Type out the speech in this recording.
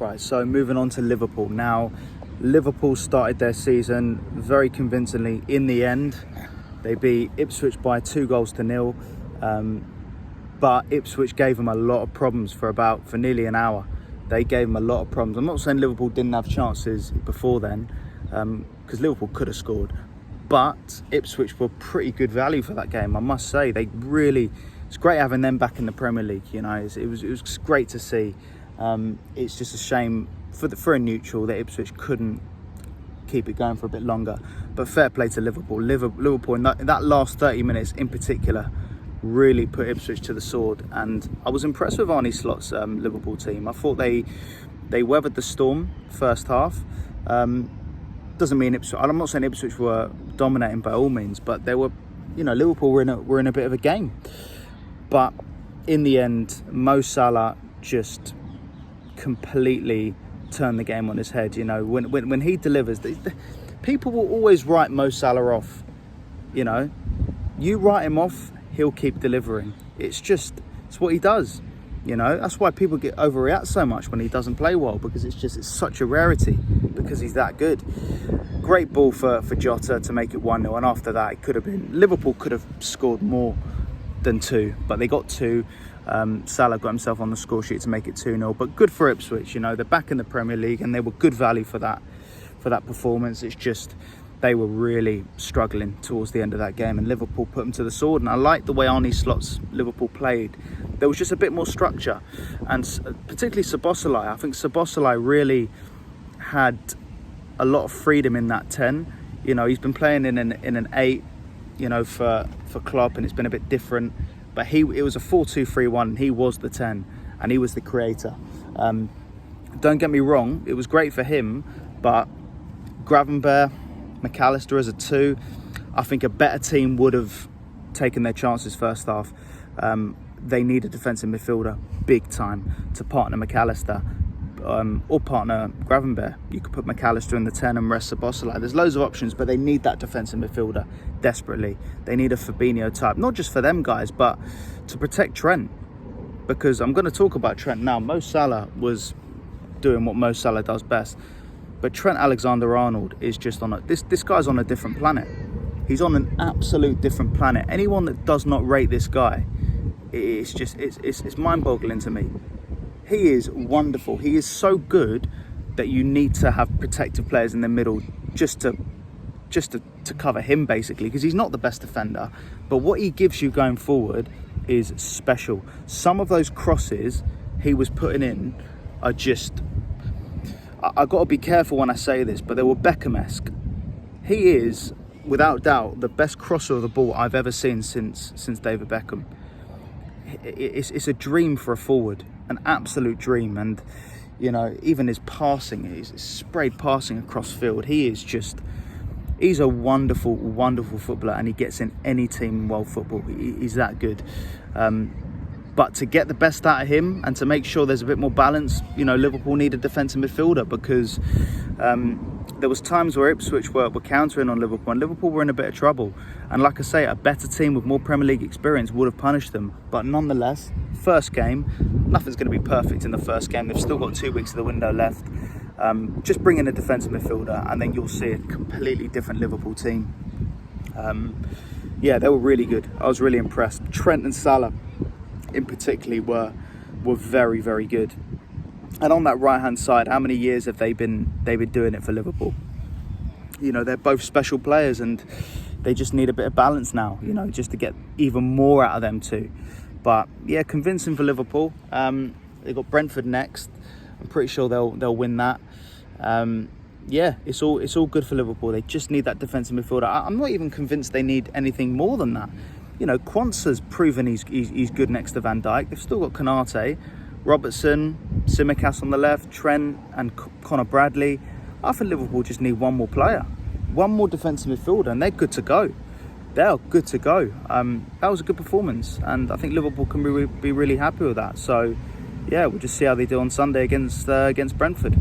Right, so moving on to Liverpool. Now, Liverpool started their season very convincingly. In the end, they beat Ipswich by 2-0. But Ipswich gave them a lot of problems for nearly an hour. They gave them a lot of problems. I'm not saying Liverpool didn't have chances before then, because Liverpool could have scored. But Ipswich were pretty good value for that game, I must say. It's great having them back in the Premier League. You know, it was great to see. It's just a shame for a neutral that Ipswich couldn't keep it going for a bit longer. But fair play to Liverpool. Liverpool in that last 30 minutes in particular really put Ipswich to the sword. And I was impressed with Arne Slot's Liverpool team. I thought they weathered the storm first half. Doesn't mean Ipswich. I'm not saying Ipswich were dominating by all means, but they were. You know, Liverpool were in a bit of a game. But in the end, Mo Salah just completely turned the game on his head. You know, when he delivers, people will always write Mo Salah off. You know, you write him off, he'll keep delivering. It's what he does. You know, that's why people get overreact so much when he doesn't play well, because it's such a rarity, because he's that good. Great ball for Jota to make it 1-0, and after that, Liverpool could have scored more than 2, but they got 2. Salah got himself on the score sheet to make it 2-0, but good for Ipswich. You know, they're back in the Premier League and they were good value for that performance. It's just they were really struggling towards the end of that game, and Liverpool put them to the sword. And I like the way Arne Slot's Liverpool played. There was just a bit more structure, and particularly Szoboszlai. I think Szoboszlai really had a lot of freedom in that 10. You know, he's been playing in an 8, you know, for Klopp, and it's been a bit different. But it was a 4-2-3-1, and he was the 10, and he was the creator. Don't get me wrong, it was great for him, but Gravenberch, McAllister as a 2, I think a better team would have taken their chances first half. They need a defensive midfielder big time to partner McAllister. Or partner Gravenberch. You could put McAllister in the 10 and rest Szoboszlai. There's loads of options, but they need that defensive midfielder desperately. They need a Fabinho type, not just for them guys, but to protect Trent. Because I'm going to talk about Trent now. Mo Salah was doing what Mo Salah does best, but Trent Alexander-Arnold is just on this guy's on a different planet. He's on an absolute different planet. Anyone that does not rate this guy, it's mind-boggling to me. He is wonderful. He is so good that you need to have protective players in the middle just to cover him, basically, because he's not the best defender. But what he gives you going forward is special. Some of those crosses he was putting in are just... I've got to be careful when I say this, but they were Beckham-esque. He is, without doubt, the best crosser of the ball I've ever seen since David Beckham. It's a dream for a forward. An absolute dream. And you know, even his passing, his sprayed passing across field, he's a wonderful footballer, and he gets in any team in world football. He's that good. But to get the best out of him and to make sure there's a bit more balance, you know, Liverpool need a defensive midfielder, because there was times where Ipswich were countering on Liverpool, and Liverpool were in a bit of trouble. And like I say, a better team with more Premier League experience would have punished them. But nonetheless, first game, nothing's going to be perfect in the first game. They've still got 2 weeks of the window left. Just bring in a defensive midfielder, and then you'll see a completely different Liverpool team. Yeah, they were really good. I was really impressed. Trent and Salah in particular were very, very good. And on that right hand side, how many years have they've been doing it for Liverpool? You know, they're both special players, and they just need a bit of balance now, you know, just to get even more out of them too. But yeah, convincing for Liverpool. They've got Brentford next. I'm pretty sure they'll win that. Yeah, it's all good for Liverpool. They just need that defensive midfielder. I'm not even convinced they need anything more than that. You know, Quansah's proven he's good next to Van Dijk. They've still got Konate, Robertson, Tsimikas on the left, Trent and Conor Bradley. I think Liverpool just need one more player, one more defensive midfielder, and they're good to go. They're good to go. That was a good performance, and I think Liverpool can be really happy with that. So, yeah, we'll just see how they do on Sunday against Brentford.